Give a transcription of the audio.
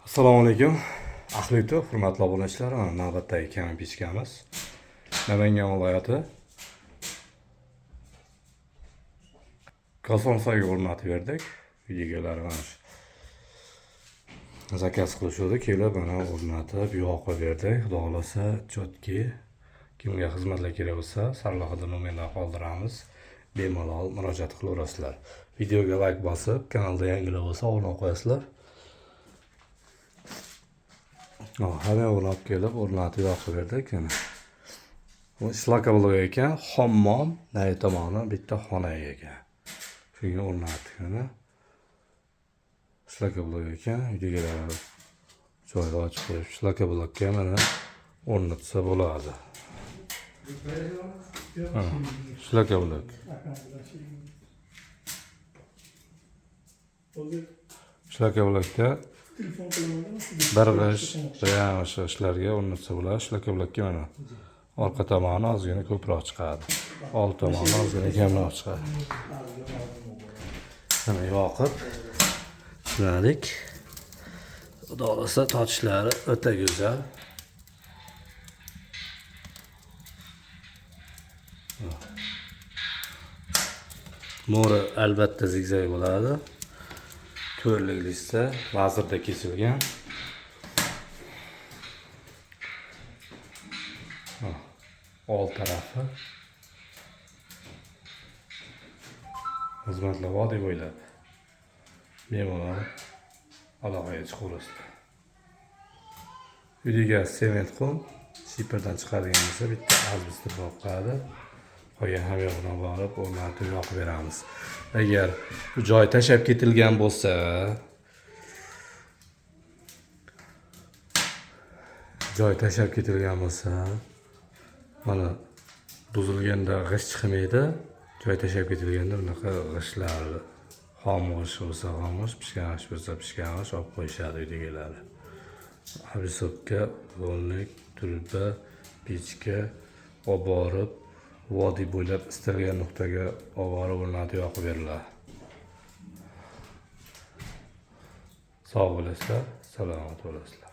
Assalomu alaykum. Ahli YouTube, hurmatli obunachilar, mana navbatdagi kamin pechkamiz. Namangan viloyati Kosonsoyga o'rnatib berdik. Videolar mana shu. Zakaz qilishdi, kelib mana o'rnatib, yoqib berdik. Xudo xolasa chotki kimga xizmatlar kerak bo'lsa, sarlavhada nomerlar qoldiramiz. Bemalol murojaat qilaverasizlar. Videoga like bosib, kanalda yangilar bo'lsa obuna qo'yasizlar. Hamma o'rnab kelib, o'rnatib yoqib berdik. Bu ishlaka blok ekan, hammom, nari tomoni bitta xona ekan. Shunga o'rnatdik mana. Ishlaka blok ekan, videolar joyda ochib qo'yib, ishlaka blokka mana o'rnatsa bo'ladi. Ishlaka blok. Ishlaka blokda bir g'ish, o'sha ishlarga o'rnatsa bo'ladi. Ishlaka blokka mana orqa tomoni ozgina ko'proq chiqadi. Old tomoni ozgina kamroq chiqadi. Mana yoqib ishladik. Xudo xolasa tortishlari o'ta go'zal. Mo'ri albatta zigzag bo'ladi. To'rlik esa lazerda kesilgan. Old tarafi xizmatlar vodiy bo'ylab bemalol aloqaga chiqaverasizlar. Uyga sement qum shiperdan chiqadigan bo'lsa bitta azbestni qoladi. Qolgan ham yo'qdan borib o'rnatib yoqib beramiz. Agar bu joy tashab ketilgan bo'lsa, mana buzilganda g'isht chiqmaydi. Joy tashab ketilganda bunaqa g'ishtlar xomush bo'lsa xomush, pishgan g'isht bo'lsa pishgan g'isht olib qo'yishadi uydagilar. Abisobga, volnik, turba, pechka olib borib vodiy bo'ylab istalgan nuqtaga olib o'rnatib yoqib beriladi. Sog' bo'lasizlar, salomat bo'lasizlar.